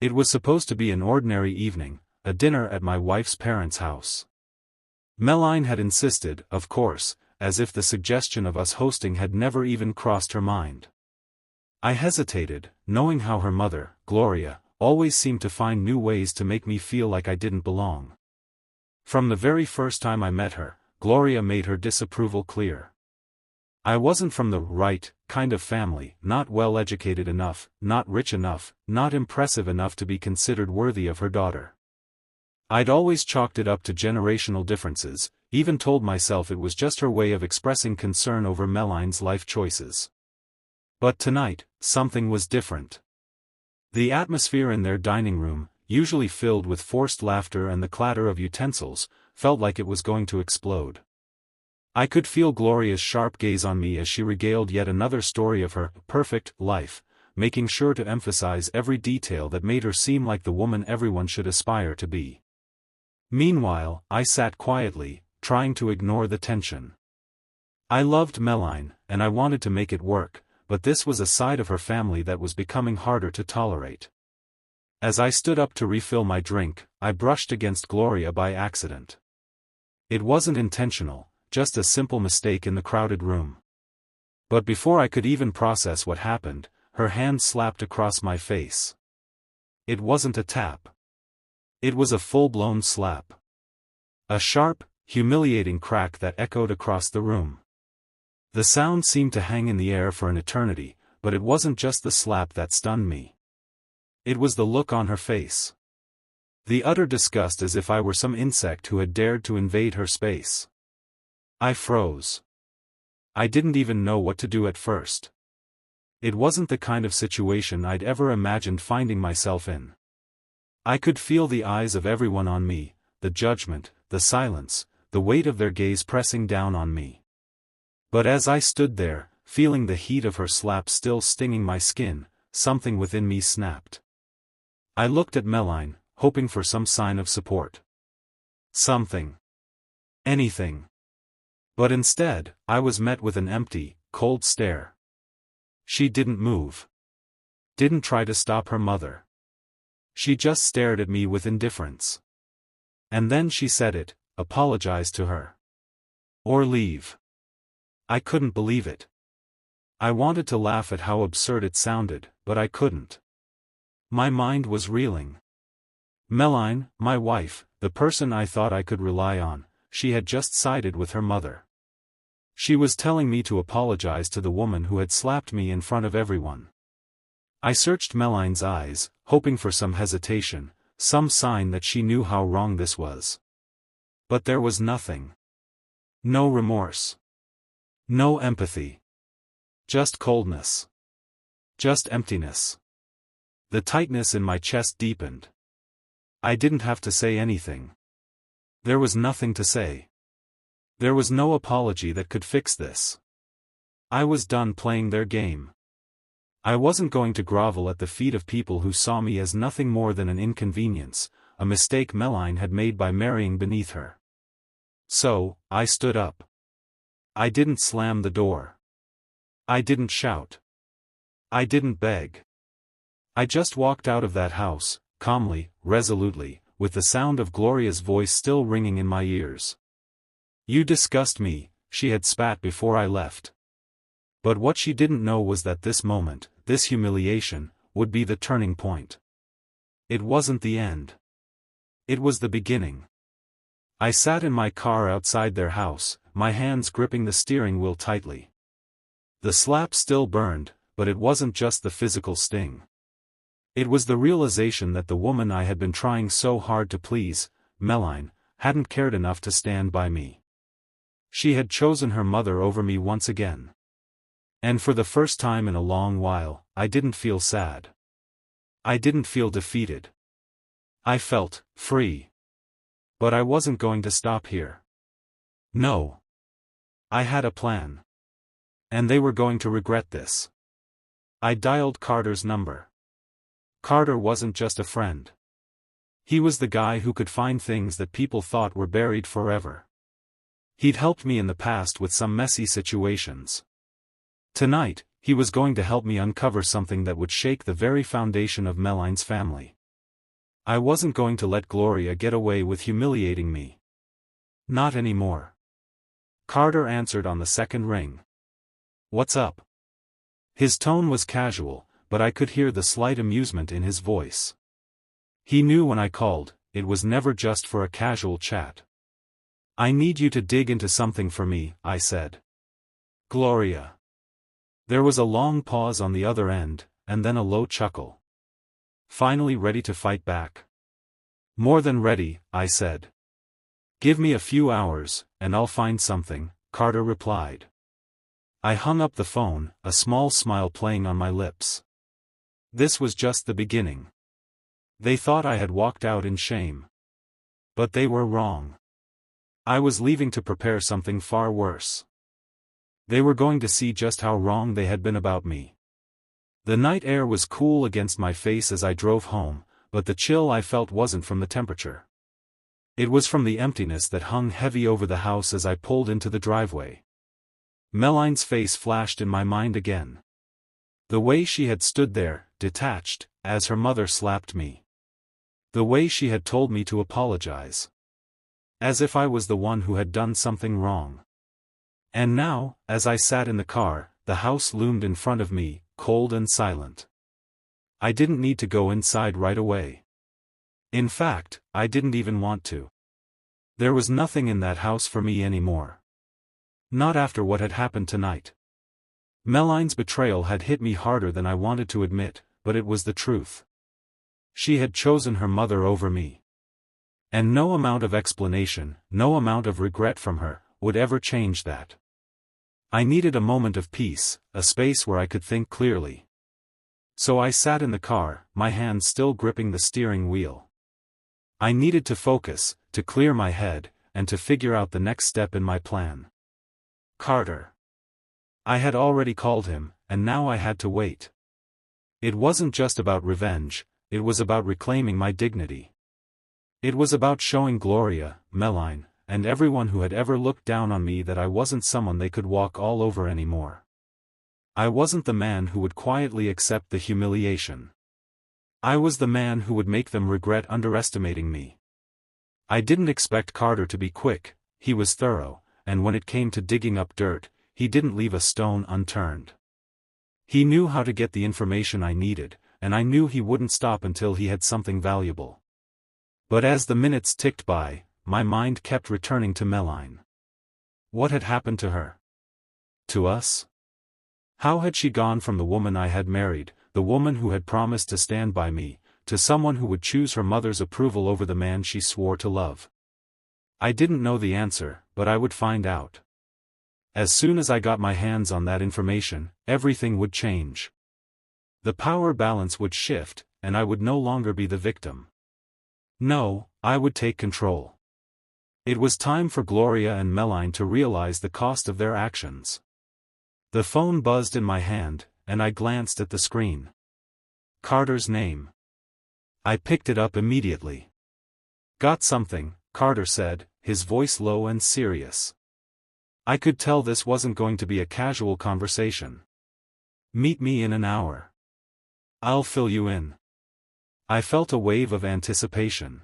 It was supposed to be an ordinary evening, a dinner at my wife's parents' house. Meline had insisted, of course, as if the suggestion of us hosting had never even crossed her mind. I hesitated, knowing how her mother, Gloria, always seemed to find new ways to make me feel like I didn't belong. From the very first time I met her, Gloria made her disapproval clear. I wasn't from the right kind of family, not well educated enough, not rich enough, not impressive enough to be considered worthy of her daughter. I'd always chalked it up to generational differences, even told myself it was just her way of expressing concern over Meline's life choices. But tonight, something was different. The atmosphere in their dining room, usually filled with forced laughter and the clatter of utensils, felt like it was going to explode. I could feel Gloria's sharp gaze on me as she regaled yet another story of her perfect life, making sure to emphasize every detail that made her seem like the woman everyone should aspire to be. Meanwhile, I sat quietly, trying to ignore the tension. I loved Meline, and I wanted to make it work, but this was a side of her family that was becoming harder to tolerate. As I stood up to refill my drink, I brushed against Gloria by accident. It wasn't intentional, just a simple mistake in the crowded room. But before I could even process what happened, her hand slapped across my face. It wasn't a tap. It was a full-blown slap. A sharp, humiliating crack that echoed across the room. The sound seemed to hang in the air for an eternity, but it wasn't just the slap that stunned me. It was the look on her face. The utter disgust, as if I were some insect who had dared to invade her space. I froze. I didn't even know what to do at first. It wasn't the kind of situation I'd ever imagined finding myself in. I could feel the eyes of everyone on me, the judgment, the silence, the weight of their gaze pressing down on me. But as I stood there, feeling the heat of her slap still stinging my skin, something within me snapped. I looked at Meline, hoping for some sign of support. Something. Anything. But instead, I was met with an empty, cold stare. She didn't move. Didn't try to stop her mother. She just stared at me with indifference. And then she said it, apologize to her. Or leave. I couldn't believe it. I wanted to laugh at how absurd it sounded, but I couldn't. My mind was reeling. Meline, my wife, the person I thought I could rely on, she had just sided with her mother. She was telling me to apologize to the woman who had slapped me in front of everyone. I searched Meline's eyes, hoping for some hesitation, some sign that she knew how wrong this was. But there was nothing. No remorse. No empathy. Just coldness. Just emptiness. The tightness in my chest deepened. I didn't have to say anything. There was nothing to say. There was no apology that could fix this. I was done playing their game. I wasn't going to grovel at the feet of people who saw me as nothing more than an inconvenience, a mistake Meline had made by marrying beneath her. So, I stood up. I didn't slam the door. I didn't shout. I didn't beg. I just walked out of that house, calmly, resolutely, with the sound of Gloria's voice still ringing in my ears. You disgust me, she had spat before I left. But what she didn't know was that this moment, this humiliation, would be the turning point. It wasn't the end. It was the beginning. I sat in my car outside their house, my hands gripping the steering wheel tightly. The slap still burned, but it wasn't just the physical sting. It was the realization that the woman I had been trying so hard to please, Meline, hadn't cared enough to stand by me. She had chosen her mother over me once again. And for the first time in a long while, I didn't feel sad. I didn't feel defeated. I felt free. But I wasn't going to stop here. No. I had a plan. And they were going to regret this. I dialed Carter's number. Carter wasn't just a friend. He was the guy who could find things that people thought were buried forever. He'd helped me in the past with some messy situations. Tonight, he was going to help me uncover something that would shake the very foundation of Meline's family. I wasn't going to let Gloria get away with humiliating me. Not anymore. Carter answered on the second ring. What's up? His tone was casual, but I could hear the slight amusement in his voice. He knew when I called, it was never just for a casual chat. I need you to dig into something for me, I said. Gloria. There was a long pause on the other end, and then a low chuckle. Finally ready to fight back? More than ready, I said. Give me a few hours, and I'll find something, Carter replied. I hung up the phone, a small smile playing on my lips. This was just the beginning. They thought I had walked out in shame. But they were wrong. I was leaving to prepare something far worse. They were going to see just how wrong they had been about me. The night air was cool against my face as I drove home, but the chill I felt wasn't from the temperature. It was from the emptiness that hung heavy over the house as I pulled into the driveway. Meline's face flashed in my mind again. The way she had stood there, detached, as her mother slapped me. The way she had told me to apologize. As if I was the one who had done something wrong. And now, as I sat in the car, the house loomed in front of me, cold and silent. I didn't need to go inside right away. In fact, I didn't even want to. There was nothing in that house for me anymore. Not after what had happened tonight. Meline's betrayal had hit me harder than I wanted to admit, but it was the truth. She had chosen her mother over me. And no amount of explanation, no amount of regret from her, would ever change that. I needed a moment of peace, a space where I could think clearly. So I sat in the car, my hands still gripping the steering wheel. I needed to focus, to clear my head, and to figure out the next step in my plan. Carter. I had already called him, and now I had to wait. It wasn't just about revenge, it was about reclaiming my dignity. It was about showing Gloria, Meline, and everyone who had ever looked down on me that I wasn't someone they could walk all over anymore. I wasn't the man who would quietly accept the humiliation. I was the man who would make them regret underestimating me. I didn't expect Carter to be quick, he was thorough, and when it came to digging up dirt, he didn't leave a stone unturned. He knew how to get the information I needed, and I knew he wouldn't stop until he had something valuable. But as the minutes ticked by, my mind kept returning to Meline. What had happened to her? To us? How had she gone from the woman I had married, the woman who had promised to stand by me, to someone who would choose her mother's approval over the man she swore to love? I didn't know the answer, but I would find out. As soon as I got my hands on that information, everything would change. The power balance would shift, and I would no longer be the victim. No, I would take control. It was time for Gloria and Meline to realize the cost of their actions. The phone buzzed in my hand, and I glanced at the screen. Carter's name. I picked it up immediately. Got something, Carter said, his voice low and serious. I could tell this wasn't going to be a casual conversation. Meet me in an hour. I'll fill you in. I felt a wave of anticipation.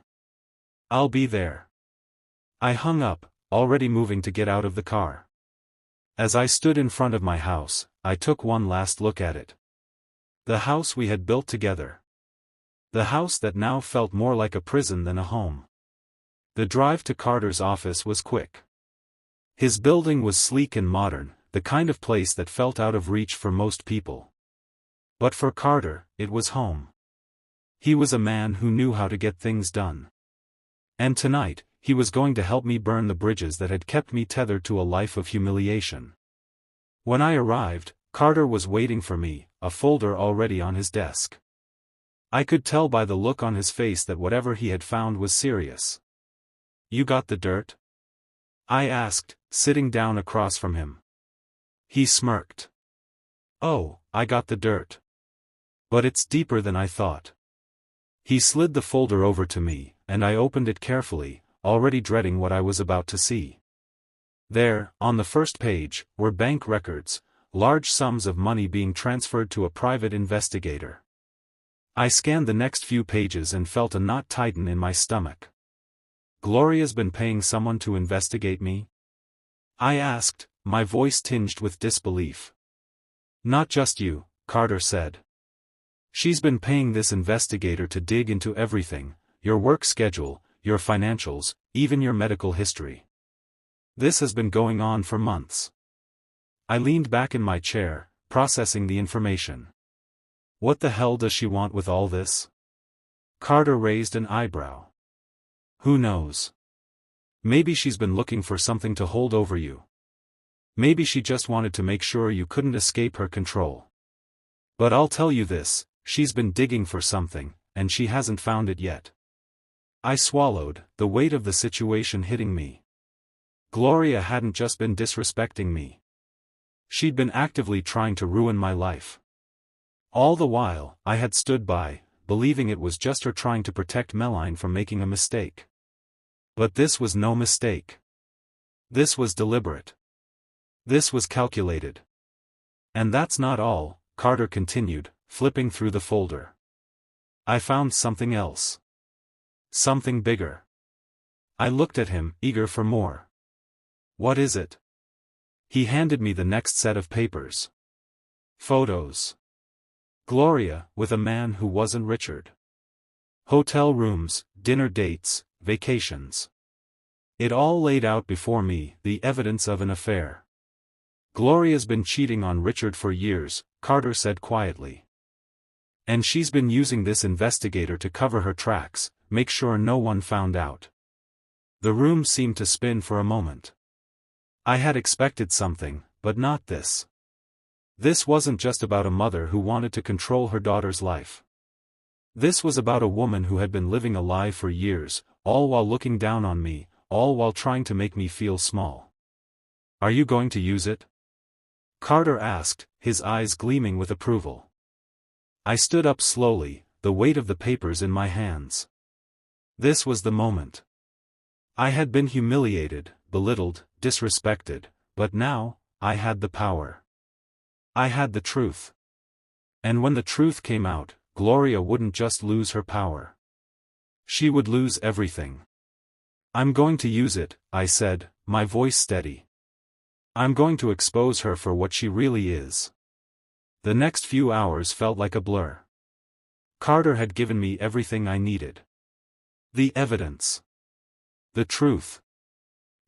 I'll be there. I hung up, already moving to get out of the car. As I stood in front of my house, I took one last look at it. The house we had built together. The house that now felt more like a prison than a home. The drive to Carter's office was quick. His building was sleek and modern, the kind of place that felt out of reach for most people. But for Carter, it was home. He was a man who knew how to get things done. And tonight, he was going to help me burn the bridges that had kept me tethered to a life of humiliation. When I arrived, Carter was waiting for me, a folder already on his desk. I could tell by the look on his face that whatever he had found was serious. You got the dirt? I asked, sitting down across from him. He smirked. Oh, I got the dirt. But it's deeper than I thought. He slid the folder over to me, and I opened it carefully, already dreading what I was about to see. There, on the first page, were bank records, large sums of money being transferred to a private investigator. I scanned the next few pages and felt a knot tighten in my stomach. Gloria's been paying someone to investigate me? I asked, my voice tinged with disbelief. Not just you, Carter said. She's been paying this investigator to dig into everything, your work schedule, your financials, even your medical history. This has been going on for months. I leaned back in my chair, processing the information. What the hell does she want with all this? Carter raised an eyebrow. Who knows? Maybe she's been looking for something to hold over you. Maybe she just wanted to make sure you couldn't escape her control. But I'll tell you this, she's been digging for something, and she hasn't found it yet. I swallowed, the weight of the situation hitting me. Gloria hadn't just been disrespecting me. She'd been actively trying to ruin my life. All the while, I had stood by, believing it was just her trying to protect Meline from making a mistake. But this was no mistake. This was deliberate. This was calculated. And that's not all, Carter continued, flipping through the folder. I found something else. Something bigger. I looked at him, eager for more. What is it? He handed me the next set of papers. Photos. Gloria, with a man who wasn't Richard. Hotel rooms, dinner dates, vacations. It all laid out before me, the evidence of an affair. Gloria's been cheating on Richard for years, Carter said quietly. And she's been using this investigator to cover her tracks, make sure no one found out. The room seemed to spin for a moment. I had expected something, but not this. This wasn't just about a mother who wanted to control her daughter's life. This was about a woman who had been living a lie for years, all while looking down on me, all while trying to make me feel small. Are you going to use it? Carter asked, his eyes gleaming with approval. I stood up slowly, the weight of the papers in my hands. This was the moment. I had been humiliated, belittled, disrespected, but now, I had the power. I had the truth. And when the truth came out, Gloria wouldn't just lose her power. She would lose everything. I'm going to use it, I said, my voice steady. I'm going to expose her for what she really is. The next few hours felt like a blur. Carter had given me everything I needed. The evidence. The truth.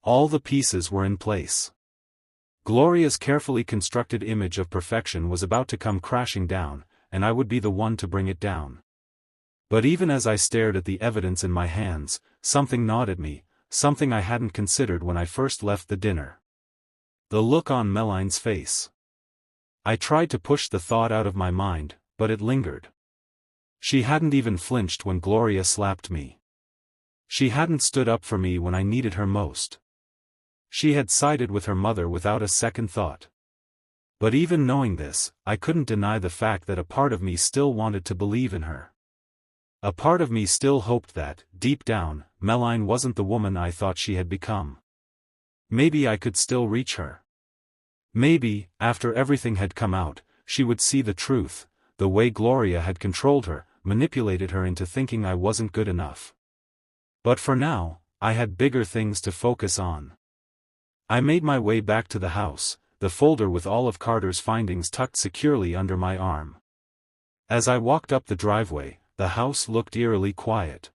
All the pieces were in place. Gloria's carefully constructed image of perfection was about to come crashing down, and I would be the one to bring it down. But even as I stared at the evidence in my hands, something gnawed at me, something I hadn't considered when I first left the dinner. The look on Meline's face. I tried to push the thought out of my mind, but it lingered. She hadn't even flinched when Gloria slapped me. She hadn't stood up for me when I needed her most. She had sided with her mother without a second thought. But even knowing this, I couldn't deny the fact that a part of me still wanted to believe in her. A part of me still hoped that, deep down, Meline wasn't the woman I thought she had become. Maybe I could still reach her. Maybe, after everything had come out, she would see the truth, the way Gloria had controlled her, manipulated her into thinking I wasn't good enough. But for now, I had bigger things to focus on. I made my way back to the house, the folder with all of Carter's findings tucked securely under my arm. As I walked up the driveway, the house looked eerily quiet.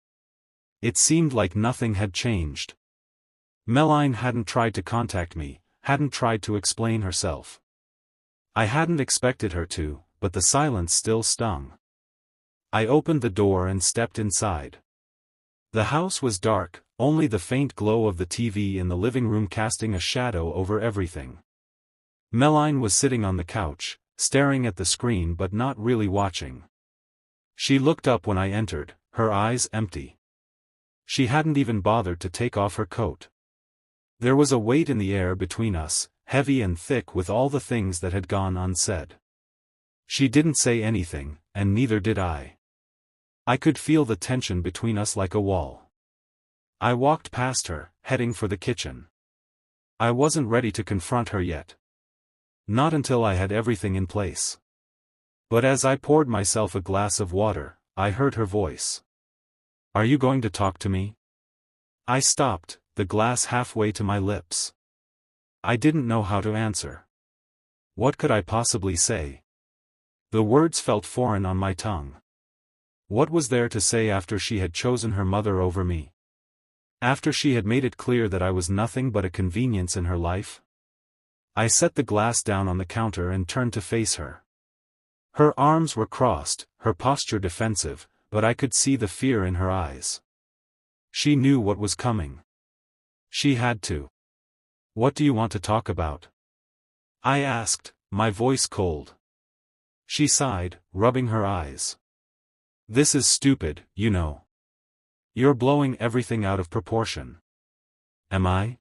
It seemed like nothing had changed. Meline hadn't tried to contact me, hadn't tried to explain herself. I hadn't expected her to, but the silence still stung. I opened the door and stepped inside. The house was dark, only the faint glow of the TV in the living room casting a shadow over everything. Meline was sitting on the couch, staring at the screen but not really watching. She looked up when I entered, her eyes empty. She hadn't even bothered to take off her coat. There was a weight in the air between us, heavy and thick with all the things that had gone unsaid. She didn't say anything, and neither did I. I could feel the tension between us like a wall. I walked past her, heading for the kitchen. I wasn't ready to confront her yet. Not until I had everything in place. But as I poured myself a glass of water, I heard her voice. "Are you going to talk to me?" I stopped, the glass halfway to my lips. I didn't know how to answer. What could I possibly say? The words felt foreign on my tongue. What was there to say after she had chosen her mother over me? After she had made it clear that I was nothing but a convenience in her life? I set the glass down on the counter and turned to face her. Her arms were crossed, her posture defensive, but I could see the fear in her eyes. She knew what was coming. She had to. "What do you want to talk about?" I asked, my voice cold. She sighed, rubbing her eyes. "This is stupid, you know. You're blowing everything out of proportion." "Am I?"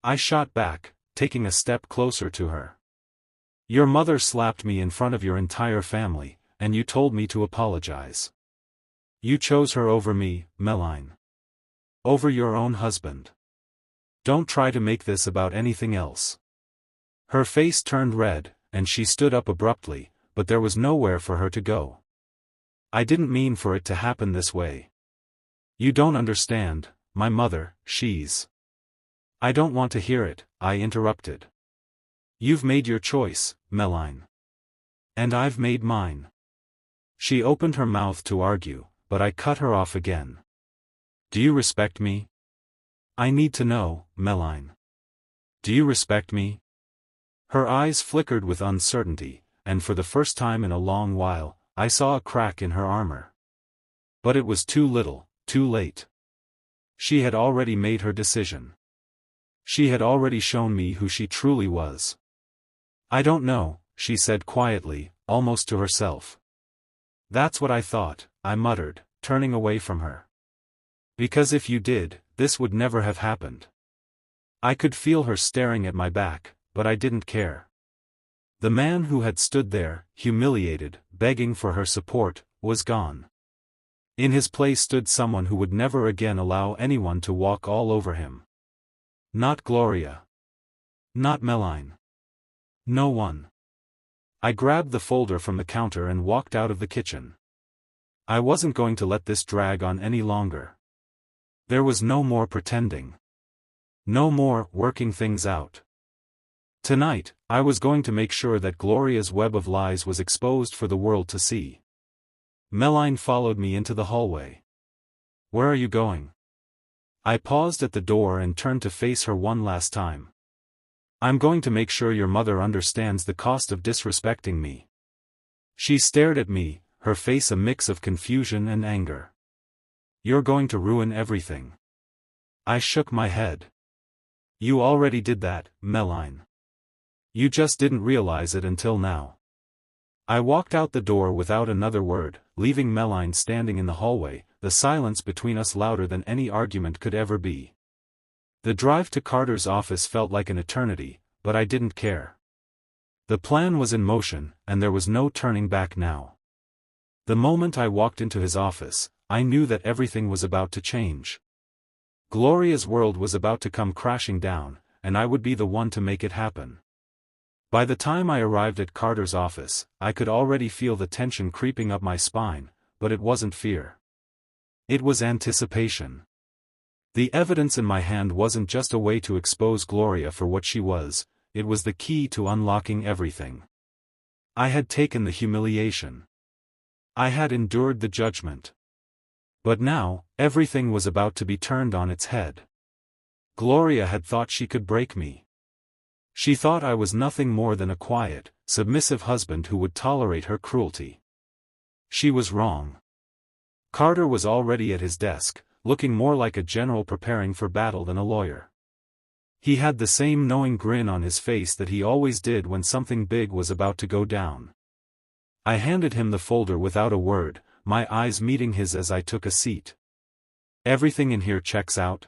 I shot back, taking a step closer to her. "Your mother slapped me in front of your entire family, and you told me to apologize. You chose her over me, Meline. Over your own husband. Don't try to make this about anything else." Her face turned red, and she stood up abruptly, but there was nowhere for her to go. "I didn't mean for it to happen this way. You don't understand, my mother, she's—" "I don't want to hear it," I interrupted. "You've made your choice, Meline. And I've made mine." She opened her mouth to argue, but I cut her off again. "Do you respect me? I need to know, Meline. Do you respect me?" Her eyes flickered with uncertainty, and for the first time in a long while, I saw a crack in her armor. But it was too little, too late. She had already made her decision. She had already shown me who she truly was. "I don't know," she said quietly, almost to herself. "That's what I thought," I muttered, turning away from her. "Because if you did, this would never have happened." I could feel her staring at my back, but I didn't care. The man who had stood there, humiliated, begging for her support, was gone. In his place stood someone who would never again allow anyone to walk all over him. Not Gloria. Not Meline. No one. I grabbed the folder from the counter and walked out of the kitchen. I wasn't going to let this drag on any longer. There was no more pretending. No more working things out. Tonight, I was going to make sure that Gloria's web of lies was exposed for the world to see. Meline followed me into the hallway. "Where are you going?" I paused at the door and turned to face her one last time. "I'm going to make sure your mother understands the cost of disrespecting me." She stared at me, her face a mix of confusion and anger. "You're going to ruin everything." I shook my head. "You already did that, Meline. You just didn't realize it until now." I walked out the door without another word, leaving Meline standing in the hallway, the silence between us louder than any argument could ever be. The drive to Carter's office felt like an eternity, but I didn't care. The plan was in motion, and there was no turning back now. The moment I walked into his office, I knew that everything was about to change. Gloria's world was about to come crashing down, and I would be the one to make it happen. By the time I arrived at Carter's office, I could already feel the tension creeping up my spine, but it wasn't fear. It was anticipation. The evidence in my hand wasn't just a way to expose Gloria for what she was, it was the key to unlocking everything. I had taken the humiliation. I had endured the judgment. But now, everything was about to be turned on its head. Gloria had thought she could break me. She thought I was nothing more than a quiet, submissive husband who would tolerate her cruelty. She was wrong. Carter was already at his desk, looking more like a general preparing for battle than a lawyer. He had the same knowing grin on his face that he always did when something big was about to go down. I handed him the folder without a word, my eyes meeting his as I took a seat. "Everything in here checks out?"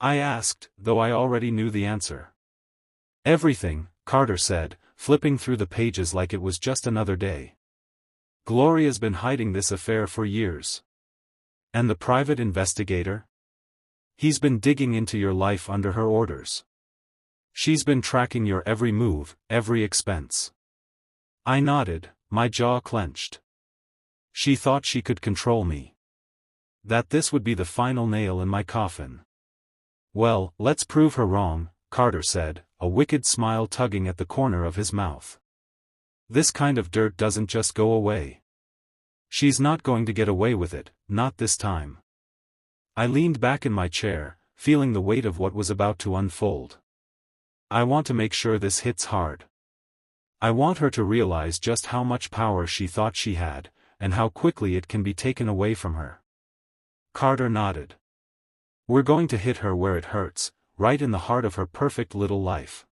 I asked, though I already knew the answer. "Everything," Carter said, flipping through the pages like it was just another day. "Gloria's been hiding this affair for years. And the private investigator? He's been digging into your life under her orders. She's been tracking your every move, every expense." I nodded, my jaw clenched. She thought she could control me. That this would be the final nail in my coffin. "Well, let's prove her wrong," Carter said, a wicked smile tugging at the corner of his mouth. "This kind of dirt doesn't just go away. She's not going to get away with it, not this time." I leaned back in my chair, feeling the weight of what was about to unfold. I want to make sure this hits hard. I want her to realize just how much power she thought she had, and how quickly it can be taken away from her. Carter nodded. "We're going to hit her where it hurts, right in the heart of her perfect little life.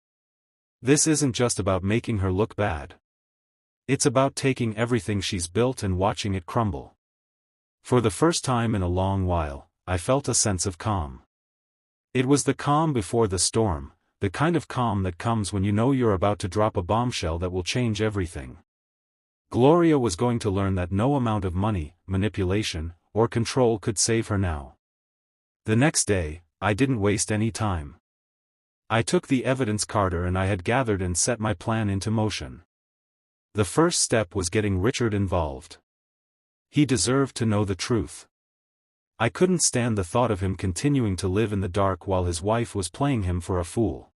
This isn't just about making her look bad. It's about taking everything she's built and watching it crumble." For the first time in a long while, I felt a sense of calm. It was the calm before the storm, the kind of calm that comes when you know you're about to drop a bombshell that will change everything. Gloria was going to learn that no amount of money, manipulation, or control could save her now. The next day, I didn't waste any time. I took the evidence Carter and I had gathered and set my plan into motion. The first step was getting Richard involved. He deserved to know the truth. I couldn't stand the thought of him continuing to live in the dark while his wife was playing him for a fool.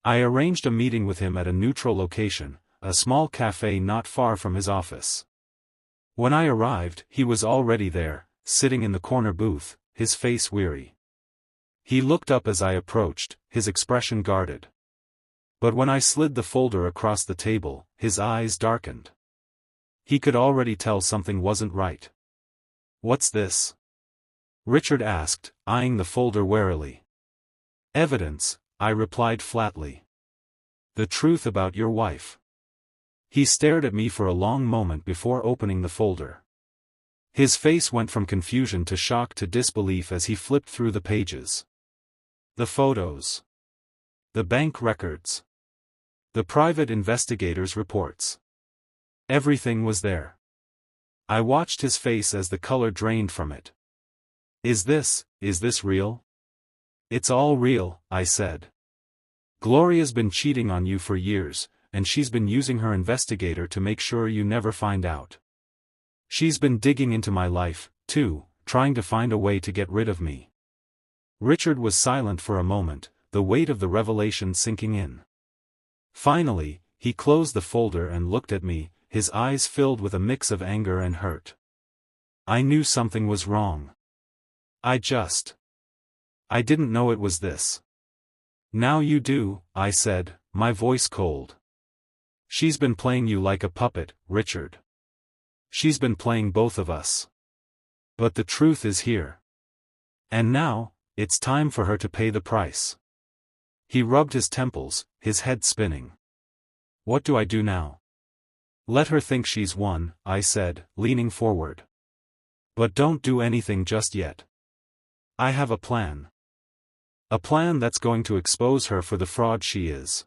I arranged a meeting with him at a neutral location, a small cafe not far from his office. When I arrived, he was already there, sitting in the corner booth, his face weary. He looked up as I approached, his expression guarded. But when I slid the folder across the table, his eyes darkened. He could already tell something wasn't right. "What's this?" Richard asked, eyeing the folder warily. "Evidence," I replied flatly. "The truth about your wife." He stared at me for a long moment before opening the folder. His face went from confusion to shock to disbelief as he flipped through the pages. The photos. The bank records. The private investigator's reports. Everything was there. I watched his face as the color drained from it. Is this real?" "It's all real," I said. "Gloria's been cheating on you for years, and she's been using her investigator to make sure you never find out. She's been digging into my life, too, trying to find a way to get rid of me." Richard was silent for a moment, the weight of the revelation sinking in. Finally, he closed the folder and looked at me, his eyes filled with a mix of anger and hurt. I knew something was wrong. I didn't know it was this. "Now you do," I said, my voice cold. "She's been playing you like a puppet, Richard. She's been playing both of us. But the truth is here. And now, it's time for her to pay the price." He rubbed his temples, his head spinning. "What do I do now?" "Let her think she's won," I said, leaning forward. "But don't do anything just yet. I have a plan. A plan that's going to expose her for the fraud she is."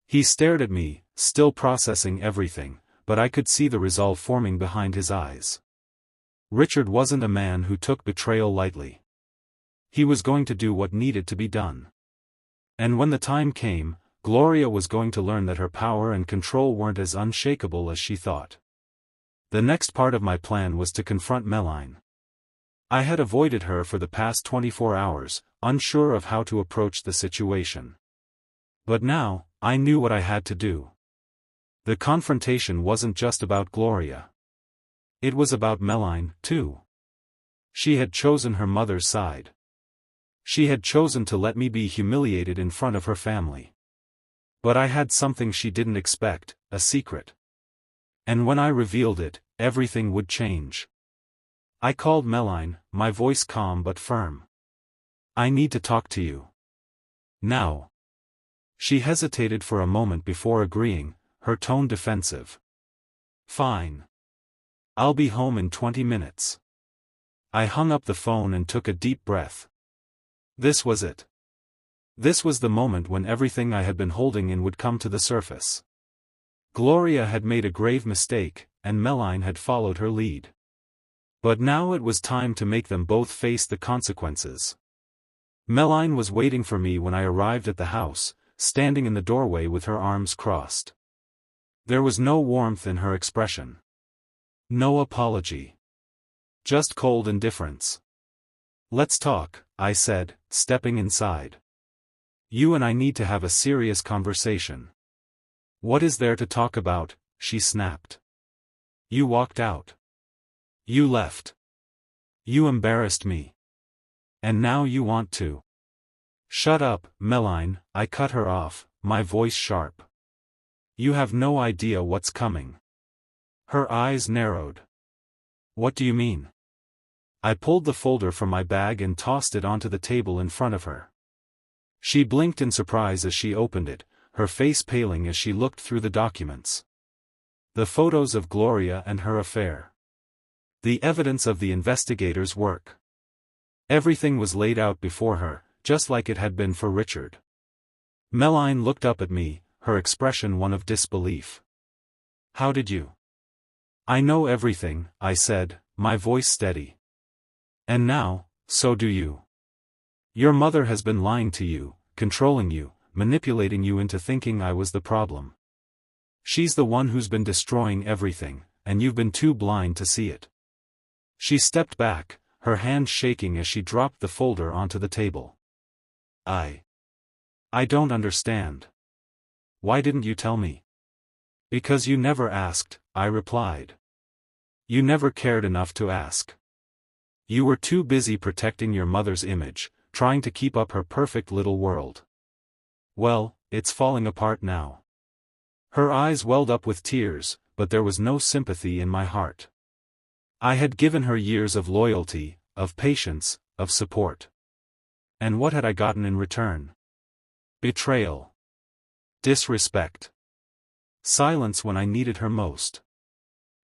He stared at me, still processing everything, but I could see the resolve forming behind his eyes. Richard wasn't a man who took betrayal lightly. He was going to do what needed to be done. And when the time came, Gloria was going to learn that her power and control weren't as unshakable as she thought. The next part of my plan was to confront Meline. I had avoided her for the past 24 hours, unsure of how to approach the situation. But now, I knew what I had to do. The confrontation wasn't just about Gloria. It was about Meline, too. She had chosen her mother's side. She had chosen to let me be humiliated in front of her family. But I had something she didn't expect, a secret. And when I revealed it, everything would change. I called Meline, my voice calm but firm. "I need to talk to you. Now." She hesitated for a moment before agreeing, her tone defensive. "Fine. I'll be home in 20 minutes. I hung up the phone and took a deep breath. This was it. This was the moment when everything I had been holding in would come to the surface. Gloria had made a grave mistake, and Meline had followed her lead. But now it was time to make them both face the consequences. Meline was waiting for me when I arrived at the house, standing in the doorway with her arms crossed. There was no warmth in her expression. No apology. Just cold indifference. "Let's talk," I said, stepping inside. "You and I need to have a serious conversation." "What is there to talk about?" she snapped. "You walked out. You left. You embarrassed me. And now you want to." "Shut up, Meline," I cut her off, my voice sharp. "You have no idea what's coming." Her eyes narrowed. "What do you mean?" I pulled the folder from my bag and tossed it onto the table in front of her. She blinked in surprise as she opened it, her face paling as she looked through the documents. The photos of Gloria and her affair. The evidence of the investigators' work. Everything was laid out before her, just like it had been for Richard. Meline looked up at me, her expression one of disbelief. "How did you?" "I know everything," I said, my voice steady. "And now, so do you. Your mother has been lying to you, controlling you, manipulating you into thinking I was the problem. She's the one who's been destroying everything, and you've been too blind to see it." She stepped back, her hand shaking as she dropped the folder onto the table. I don't understand. Why didn't you tell me?" "Because you never asked," I replied. "You never cared enough to ask. You were too busy protecting your mother's image, trying to keep up her perfect little world. Well, it's falling apart now." Her eyes welled up with tears, but there was no sympathy in my heart. I had given her years of loyalty, of patience, of support. And what had I gotten in return? Betrayal. Disrespect. Silence when I needed her most.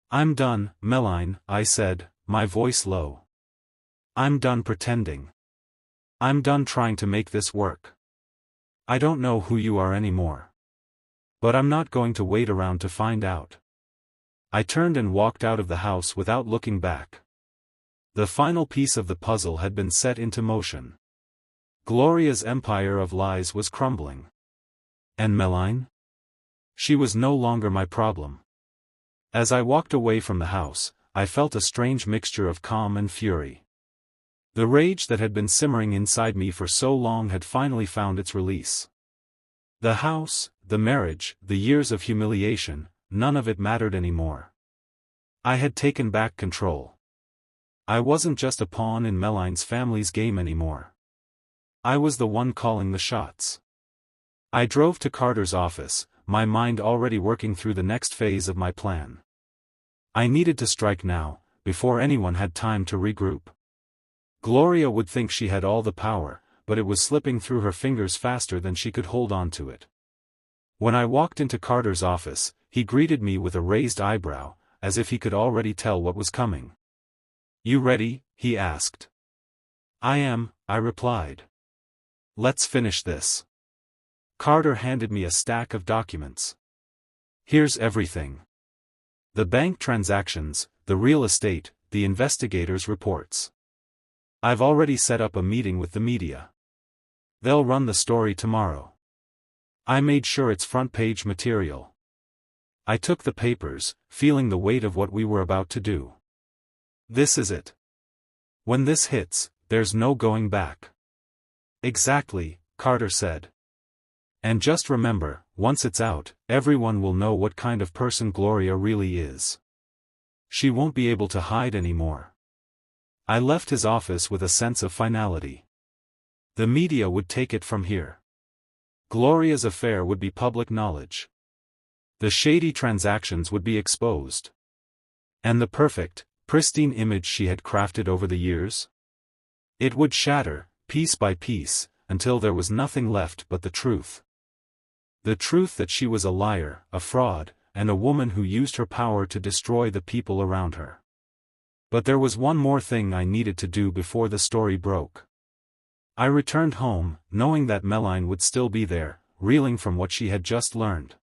"I'm done, Meline," I said, my voice low. "I'm done pretending. I'm done trying to make this work. I don't know who you are anymore. But I'm not going to wait around to find out." I turned and walked out of the house without looking back. The final piece of the puzzle had been set into motion. Gloria's empire of lies was crumbling. And Meline? She was no longer my problem. As I walked away from the house, I felt a strange mixture of calm and fury. The rage that had been simmering inside me for so long had finally found its release. The house, the marriage, the years of humiliation, none of it mattered anymore. I had taken back control. I wasn't just a pawn in Meline's family's game anymore. I was the one calling the shots. I drove to Carter's office, my mind already working through the next phase of my plan. I needed to strike now, before anyone had time to regroup. Gloria would think she had all the power, but it was slipping through her fingers faster than she could hold on to it. When I walked into Carter's office, he greeted me with a raised eyebrow, as if he could already tell what was coming. "You ready?" he asked. "I am," I replied. "Let's finish this." Carter handed me a stack of documents. "Here's everything. The bank transactions, the real estate, the investigators' reports. I've already set up a meeting with the media. They'll run the story tomorrow. I made sure it's front-page material." I took the papers, feeling the weight of what we were about to do. This is it. When this hits, there's no going back. "Exactly," Carter said. "And just remember, once it's out, everyone will know what kind of person Gloria really is. She won't be able to hide anymore." I left his office with a sense of finality. The media would take it from here. Gloria's affair would be public knowledge. The shady transactions would be exposed. And the perfect, pristine image she had crafted over the years? It would shatter, piece by piece, until there was nothing left but the truth. The truth that she was a liar, a fraud, and a woman who used her power to destroy the people around her. But there was one more thing I needed to do before the story broke. I returned home, knowing that Meline would still be there, reeling from what she had just learned.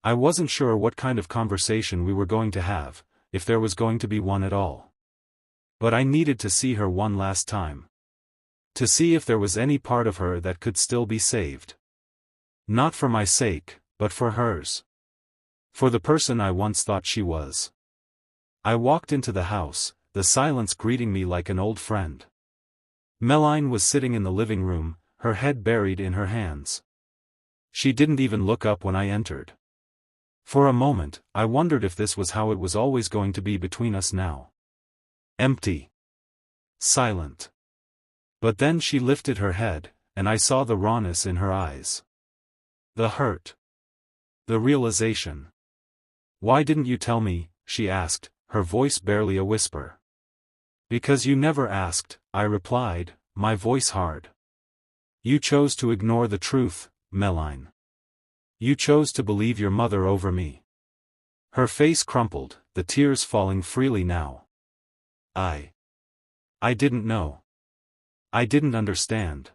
I wasn't sure what kind of conversation we were going to have, if there was going to be one at all. But I needed to see her one last time. To see if there was any part of her that could still be saved. Not for my sake, but for hers. For the person I once thought she was. I walked into the house, the silence greeting me like an old friend. Meline was sitting in the living room, her head buried in her hands. She didn't even look up when I entered. For a moment, I wondered if this was how it was always going to be between us now. Empty. Silent. But then she lifted her head, and I saw the rawness in her eyes. The hurt. The realization. "Why didn't you tell me?" she asked, her voice barely a whisper. "Because you never asked," I replied, my voice hard. "You chose to ignore the truth, Meline. You chose to believe your mother over me." Her face crumpled, the tears falling freely now. I didn't know. I didn't understand.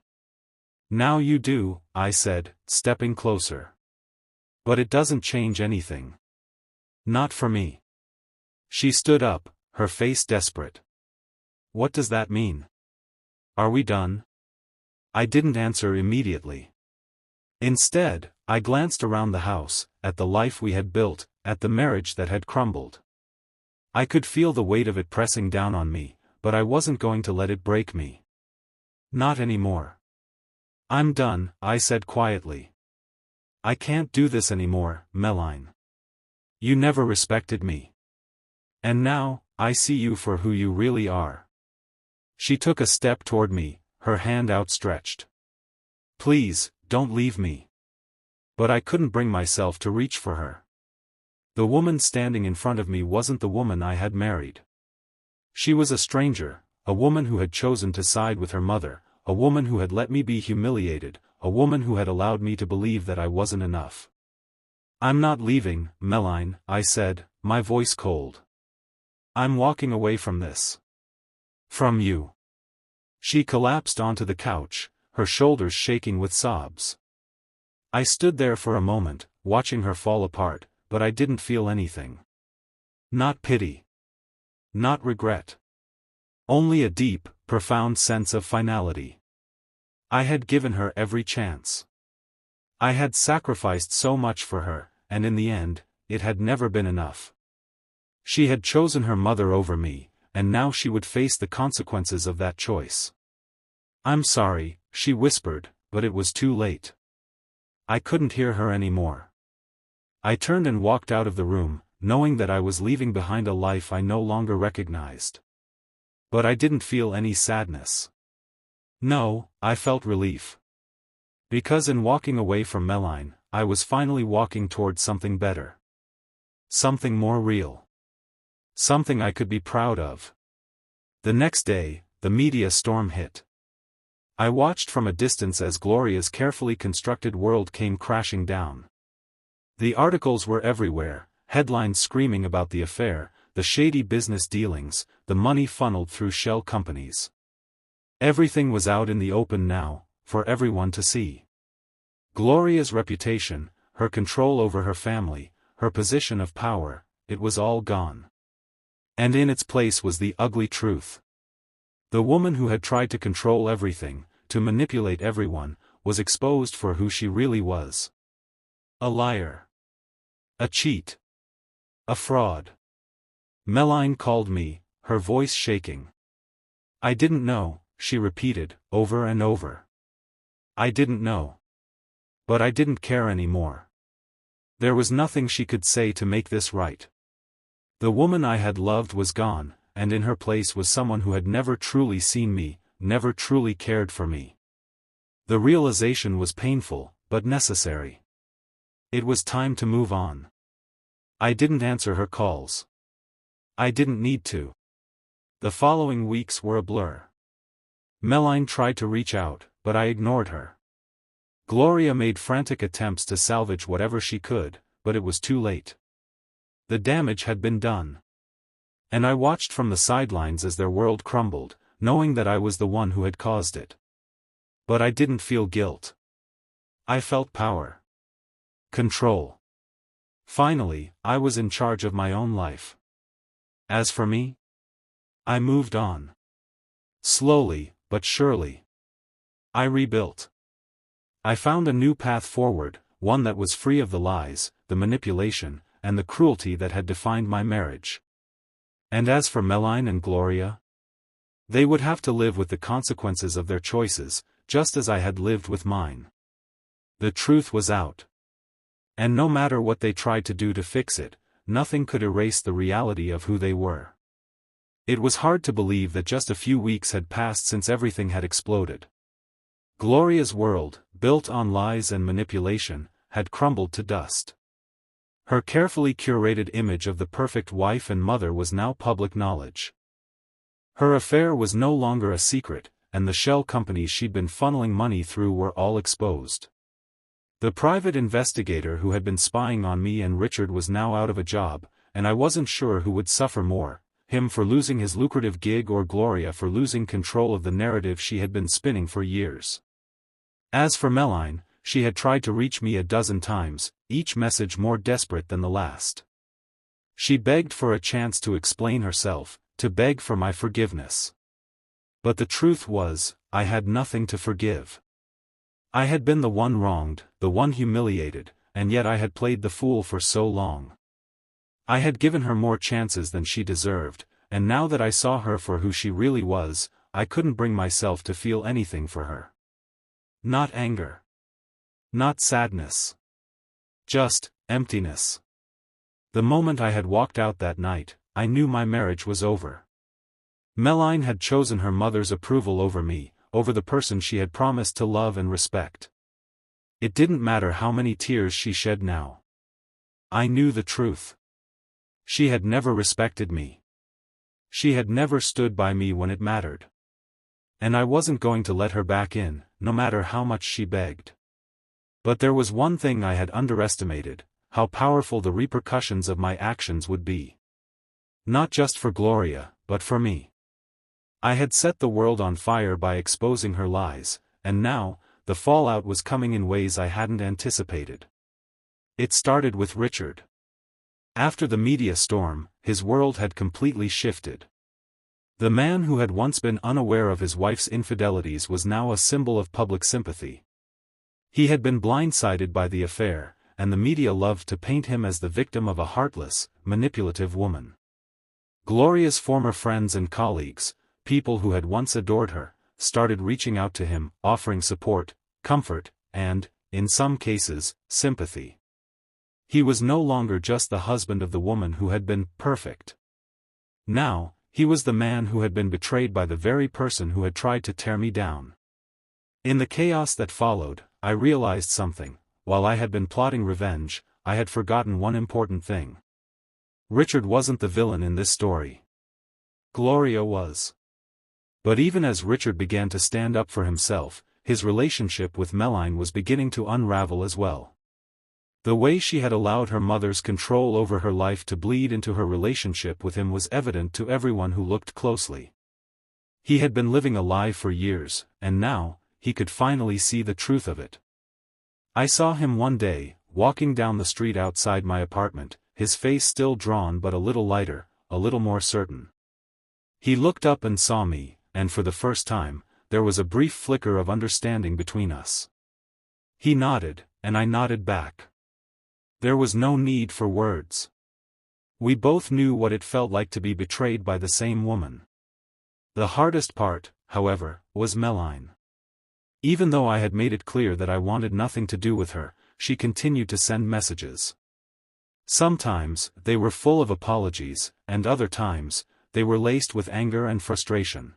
"Now you do," I said, stepping closer. "But it doesn't change anything. Not for me." She stood up, her face desperate. "What does that mean? Are we done?" I didn't answer immediately. Instead, I glanced around the house, at the life we had built, at the marriage that had crumbled. I could feel the weight of it pressing down on me, but I wasn't going to let it break me. Not anymore. "I'm done," I said quietly. "I can't do this anymore, Meline. You never respected me. And now, I see you for who you really are." She took a step toward me, her hand outstretched. "Please, don't leave me." But I couldn't bring myself to reach for her. The woman standing in front of me wasn't the woman I had married. She was a stranger, a woman who had chosen to side with her mother, a woman who had let me be humiliated, a woman who had allowed me to believe that I wasn't enough. "I'm not leaving, Meline," I said, my voice cold. "I'm walking away from this. From you." She collapsed onto the couch, her shoulders shaking with sobs. I stood there for a moment, watching her fall apart, but I didn't feel anything. Not pity. Not regret. Only a deep, profound sense of finality. I had given her every chance. I had sacrificed so much for her, and in the end, it had never been enough. She had chosen her mother over me, and now she would face the consequences of that choice. "I'm sorry," she whispered, but it was too late. I couldn't hear her anymore. I turned and walked out of the room, knowing that I was leaving behind a life I no longer recognized. But I didn't feel any sadness. No, I felt relief. Because in walking away from Meline, I was finally walking towards something better. Something more real. Something I could be proud of. The next day, the media storm hit. I watched from a distance as Gloria's carefully constructed world came crashing down. The articles were everywhere, headlines screaming about the affair, the shady business dealings, the money funneled through shell companies. Everything was out in the open now, for everyone to see. Gloria's reputation, her control over her family, her position of power, it was all gone. And in its place was the ugly truth. The woman who had tried to control everything, to manipulate everyone, was exposed for who she really was. A liar. A cheat. A fraud. Meline called me, her voice shaking. "I didn't know," she repeated, over and over. "I didn't know. But I didn't care anymore." There was nothing she could say to make this right. The woman I had loved was gone, and in her place was someone who had never truly seen me, never truly cared for me. The realization was painful, but necessary. It was time to move on. I didn't answer her calls. I didn't need to. The following weeks were a blur. Meline tried to reach out, but I ignored her. Gloria made frantic attempts to salvage whatever she could, but it was too late. The damage had been done. And I watched from the sidelines as their world crumbled, knowing that I was the one who had caused it. But I didn't feel guilt. I felt power. Control. Finally, I was in charge of my own life. As for me, I moved on. Slowly, but surely. I rebuilt. I found a new path forward, one that was free of the lies, the manipulation, and the cruelty that had defined my marriage. And as for Meline and Gloria, they would have to live with the consequences of their choices, just as I had lived with mine. The truth was out. And no matter what they tried to do to fix it, nothing could erase the reality of who they were. It was hard to believe that just a few weeks had passed since everything had exploded. Gloria's world, built on lies and manipulation, had crumbled to dust. Her carefully curated image of the perfect wife and mother was now public knowledge. Her affair was no longer a secret, and the shell companies she'd been funneling money through were all exposed. The private investigator who had been spying on me and Richard was now out of a job, and I wasn't sure who would suffer more, him for losing his lucrative gig or Gloria for losing control of the narrative she had been spinning for years. As for Meline, she had tried to reach me a dozen times, each message more desperate than the last. She begged for a chance to explain herself, to beg for my forgiveness. But the truth was, I had nothing to forgive. I had been the one wronged, the one humiliated, and yet I had played the fool for so long. I had given her more chances than she deserved, and now that I saw her for who she really was, I couldn't bring myself to feel anything for her. Not anger. Not sadness. Just emptiness. The moment I had walked out that night, I knew my marriage was over. Meline had chosen her mother's approval over me, over the person she had promised to love and respect. It didn't matter how many tears she shed now. I knew the truth. She had never respected me. She had never stood by me when it mattered. And I wasn't going to let her back in, no matter how much she begged. But there was one thing I had underestimated, how powerful the repercussions of my actions would be. Not just for Gloria, but for me. I had set the world on fire by exposing her lies, and now, the fallout was coming in ways I hadn't anticipated. It started with Richard. After the media storm, his world had completely shifted. The man who had once been unaware of his wife's infidelities was now a symbol of public sympathy. He had been blindsided by the affair, and the media loved to paint him as the victim of a heartless, manipulative woman. Gloria's former friends and colleagues, people who had once adored her, started reaching out to him, offering support, comfort, and, in some cases, sympathy. He was no longer just the husband of the woman who had been perfect. Now, he was the man who had been betrayed by the very person who had tried to tear me down. In the chaos that followed, I realized something. While I had been plotting revenge, I had forgotten one important thing. Richard wasn't the villain in this story. Gloria was. But even as Richard began to stand up for himself, his relationship with Meline was beginning to unravel as well. The way she had allowed her mother's control over her life to bleed into her relationship with him was evident to everyone who looked closely. He had been living a lie for years, and now, he could finally see the truth of it. I saw him one day, walking down the street outside my apartment, his face still drawn but a little lighter, a little more certain. He looked up and saw me, and for the first time, there was a brief flicker of understanding between us. He nodded, and I nodded back. There was no need for words. We both knew what it felt like to be betrayed by the same woman. The hardest part, however, was Meline. Even though I had made it clear that I wanted nothing to do with her, she continued to send messages. Sometimes, they were full of apologies, and other times, they were laced with anger and frustration.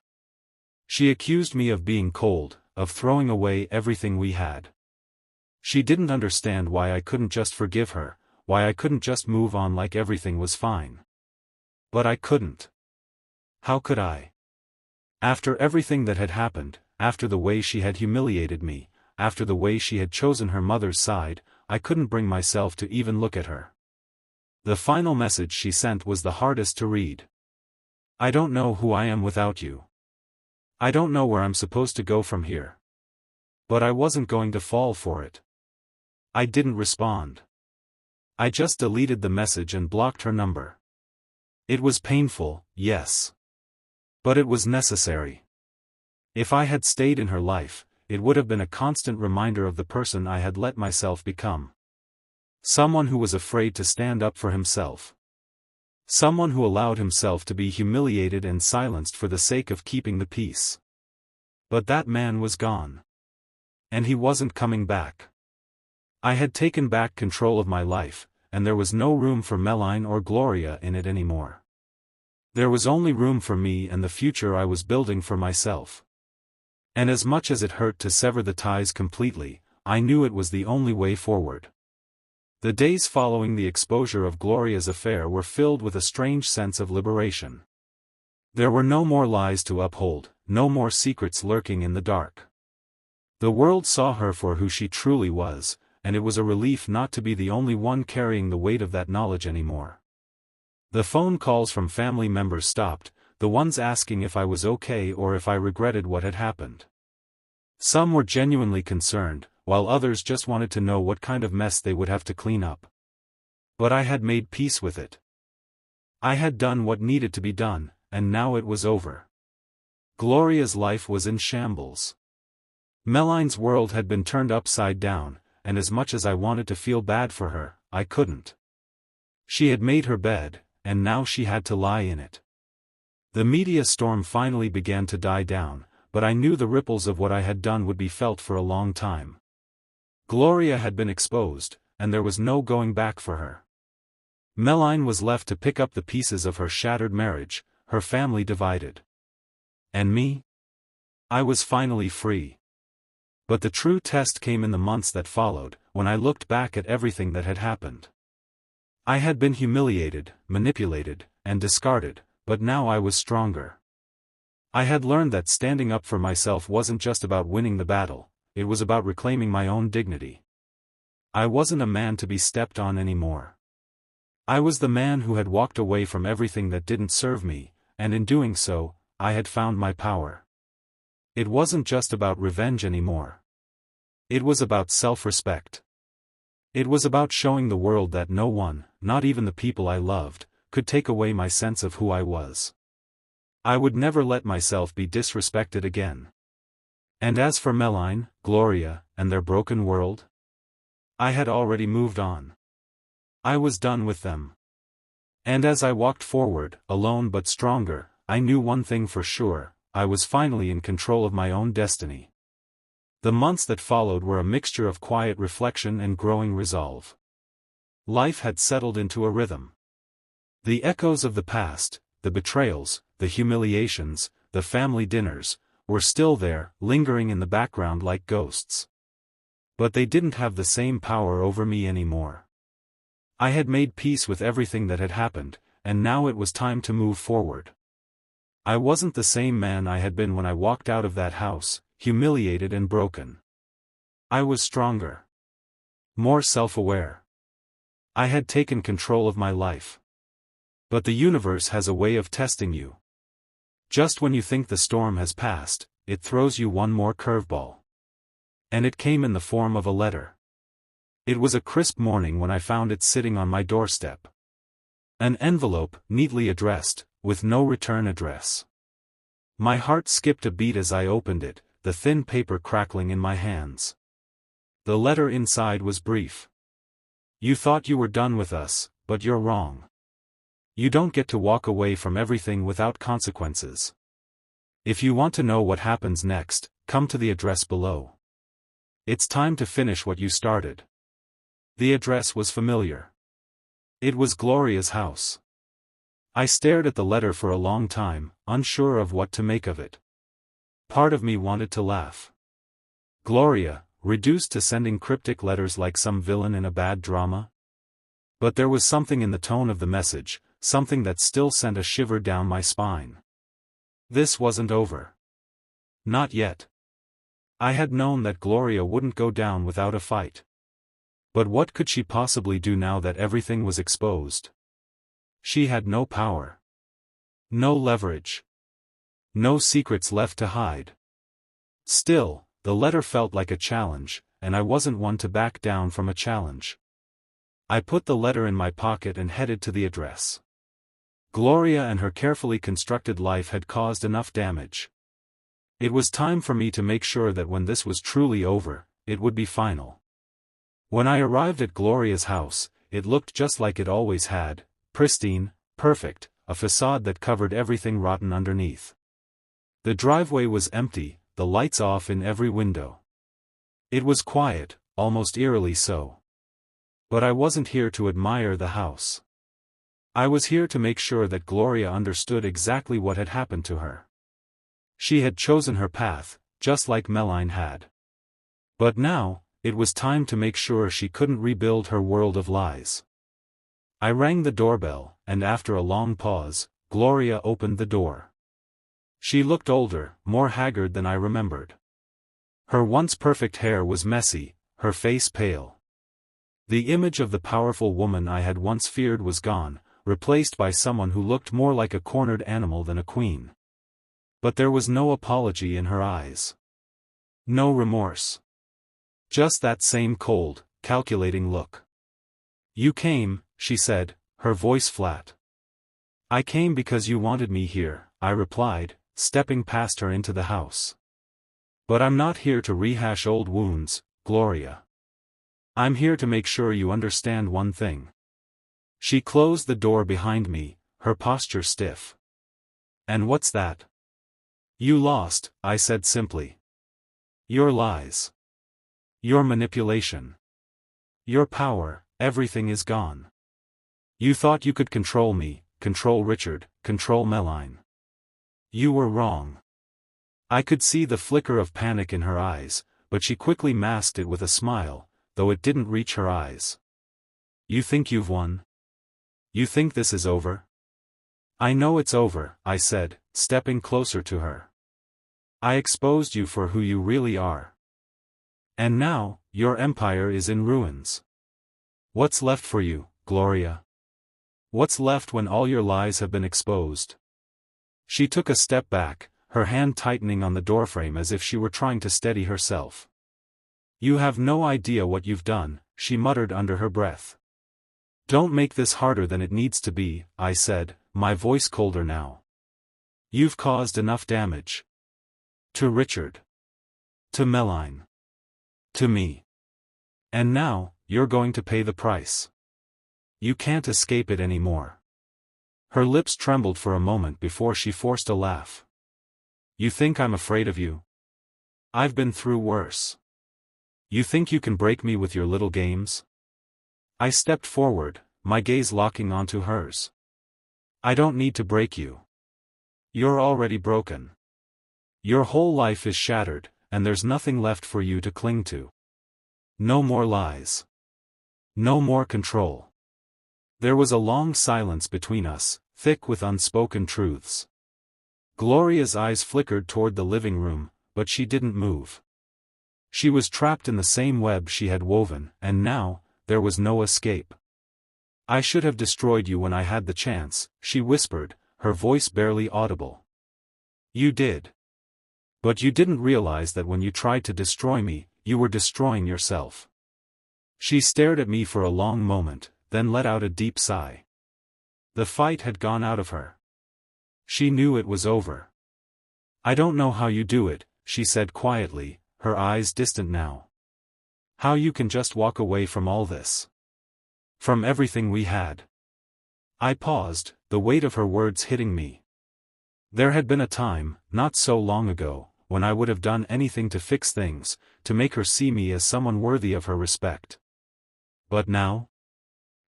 She accused me of being cold, of throwing away everything we had. She didn't understand why I couldn't just forgive her, why I couldn't just move on like everything was fine. But I couldn't. How could I? After everything that had happened, after the way she had humiliated me, after the way she had chosen her mother's side, I couldn't bring myself to even look at her. The final message she sent was the hardest to read. I don't know who I am without you. I don't know where I'm supposed to go from here. But I wasn't going to fall for it. I didn't respond. I just deleted the message and blocked her number. It was painful, yes. But it was necessary. If I had stayed in her life, it would have been a constant reminder of the person I had let myself become. Someone who was afraid to stand up for himself. Someone who allowed himself to be humiliated and silenced for the sake of keeping the peace. But that man was gone. And he wasn't coming back. I had taken back control of my life, and there was no room for Meline or Gloria in it anymore. There was only room for me and the future I was building for myself. And as much as it hurt to sever the ties completely, I knew it was the only way forward. The days following the exposure of Gloria's affair were filled with a strange sense of liberation. There were no more lies to uphold, no more secrets lurking in the dark. The world saw her for who she truly was, and it was a relief not to be the only one carrying the weight of that knowledge anymore. The phone calls from family members stopped, the ones asking if I was okay or if I regretted what had happened. Some were genuinely concerned, while others just wanted to know what kind of mess they would have to clean up. But I had made peace with it. I had done what needed to be done, and now it was over. Gloria's life was in shambles. Meline's world had been turned upside down, and as much as I wanted to feel bad for her, I couldn't. She had made her bed, and now she had to lie in it. The media storm finally began to die down, but I knew the ripples of what I had done would be felt for a long time. Gloria had been exposed, and there was no going back for her. Meline was left to pick up the pieces of her shattered marriage, her family divided. And me? I was finally free. But the true test came in the months that followed, when I looked back at everything that had happened. I had been humiliated, manipulated, and discarded, but now I was stronger. I had learned that standing up for myself wasn't just about winning the battle, it was about reclaiming my own dignity. I wasn't a man to be stepped on anymore. I was the man who had walked away from everything that didn't serve me, and in doing so, I had found my power. It wasn't just about revenge anymore. It was about self-respect. It was about showing the world that no one, not even the people I loved, could take away my sense of who I was. I would never let myself be disrespected again. And as for Meline, Gloria, and their broken world? I had already moved on. I was done with them. And as I walked forward, alone but stronger, I knew one thing for sure, I was finally in control of my own destiny. The months that followed were a mixture of quiet reflection and growing resolve. Life had settled into a rhythm. The echoes of the past, the betrayals, the humiliations, the family dinners, were still there, lingering in the background like ghosts. But they didn't have the same power over me anymore. I had made peace with everything that had happened, and now it was time to move forward. I wasn't the same man I had been when I walked out of that house, humiliated and broken. I was stronger. More self-aware. I had taken control of my life. But the universe has a way of testing you. Just when you think the storm has passed, it throws you one more curveball. And it came in the form of a letter. It was a crisp morning when I found it sitting on my doorstep. An envelope, neatly addressed, with no return address. My heart skipped a beat as I opened it, the thin paper crackling in my hands. The letter inside was brief. You thought you were done with us, but you're wrong. You don't get to walk away from everything without consequences. If you want to know what happens next, come to the address below. It's time to finish what you started. The address was familiar. It was Gloria's house. I stared at the letter for a long time, unsure of what to make of it. Part of me wanted to laugh. Gloria, reduced to sending cryptic letters like some villain in a bad drama? But there was something in the tone of the message, something that still sent a shiver down my spine. This wasn't over. Not yet. I had known that Gloria wouldn't go down without a fight. But what could she possibly do now that everything was exposed? She had no power. No leverage. No secrets left to hide. Still, the letter felt like a challenge, and I wasn't one to back down from a challenge. I put the letter in my pocket and headed to the address. Gloria and her carefully constructed life had caused enough damage. It was time for me to make sure that when this was truly over, it would be final. When I arrived at Gloria's house, it looked just like it always had, pristine, perfect, a facade that covered everything rotten underneath. The driveway was empty, the lights off in every window. It was quiet, almost eerily so. But I wasn't here to admire the house. I was here to make sure that Gloria understood exactly what had happened to her. She had chosen her path, just like Meline had. But now, it was time to make sure she couldn't rebuild her world of lies. I rang the doorbell, and after a long pause, Gloria opened the door. She looked older, more haggard than I remembered. Her once perfect hair was messy, her face pale. The image of the powerful woman I had once feared was gone, replaced by someone who looked more like a cornered animal than a queen. But there was no apology in her eyes. No remorse. Just that same cold, calculating look. "You came," she said, her voice flat. "I came because you wanted me here," I replied, stepping past her into the house. "But I'm not here to rehash old wounds, Gloria. I'm here to make sure you understand one thing." She closed the door behind me, her posture stiff. "And what's that?" "You lost," I said simply. "Your lies. Your manipulation. Your power, everything is gone. You thought you could control me, control Richard, control Meline. You were wrong." I could see the flicker of panic in her eyes, but she quickly masked it with a smile, though it didn't reach her eyes. "You think you've won? You think this is over?" "I know it's over," I said, stepping closer to her. "I exposed you for who you really are. And now, your empire is in ruins. What's left for you, Gloria? What's left when all your lies have been exposed?" She took a step back, her hand tightening on the doorframe as if she were trying to steady herself. "You have no idea what you've done," she muttered under her breath. "Don't make this harder than it needs to be," I said, my voice colder now. "You've caused enough damage. To Richard. To Meline. To me. And now, you're going to pay the price. You can't escape it anymore." Her lips trembled for a moment before she forced a laugh. "You think I'm afraid of you? I've been through worse. You think you can break me with your little games?" I stepped forward, my gaze locking onto hers. "I don't need to break you. You're already broken. Your whole life is shattered, and there's nothing left for you to cling to. No more lies. No more control." There was a long silence between us, thick with unspoken truths. Gloria's eyes flickered toward the living room, but she didn't move. She was trapped in the same web she had woven, and now, there was no escape. "I should have destroyed you when I had the chance," she whispered, her voice barely audible. "You did. But you didn't realize that when you tried to destroy me, you were destroying yourself." She stared at me for a long moment, then let out a deep sigh. The fight had gone out of her. She knew it was over. "I don't know how you do it," she said quietly, her eyes distant now. "How you can just walk away from all this. From everything we had." I paused, the weight of her words hitting me. There had been a time, not so long ago, when I would have done anything to fix things, to make her see me as someone worthy of her respect. But now?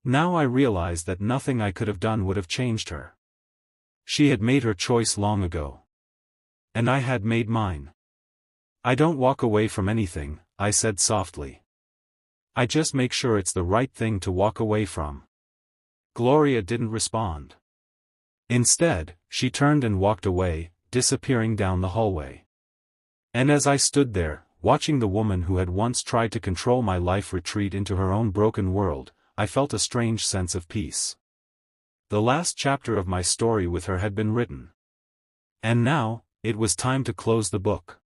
Now I realized that nothing I could have done would have changed her. She had made her choice long ago. And I had made mine. "I don't walk away from anything," I said softly. "I just make sure it's the right thing to walk away from." Gloria didn't respond. Instead, she turned and walked away, disappearing down the hallway. And as I stood there, watching the woman who had once tried to control my life retreat into her own broken world, I felt a strange sense of peace. The last chapter of my story with her had been written. And now, it was time to close the book.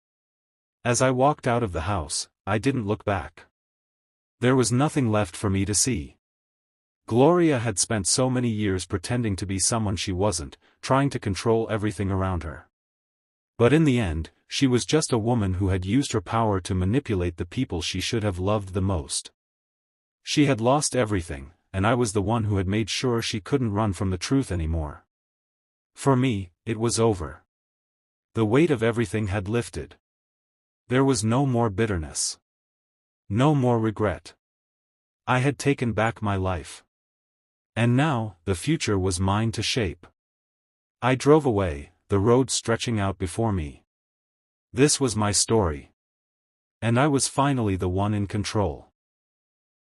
As I walked out of the house, I didn't look back. There was nothing left for me to see. Gloria had spent so many years pretending to be someone she wasn't, trying to control everything around her. But in the end, she was just a woman who had used her power to manipulate the people she should have loved the most. She had lost everything, and I was the one who had made sure she couldn't run from the truth anymore. For me, it was over. The weight of everything had lifted. There was no more bitterness. No more regret. I had taken back my life. And now, the future was mine to shape. I drove away, the road stretching out before me. This was my story. And I was finally the one in control.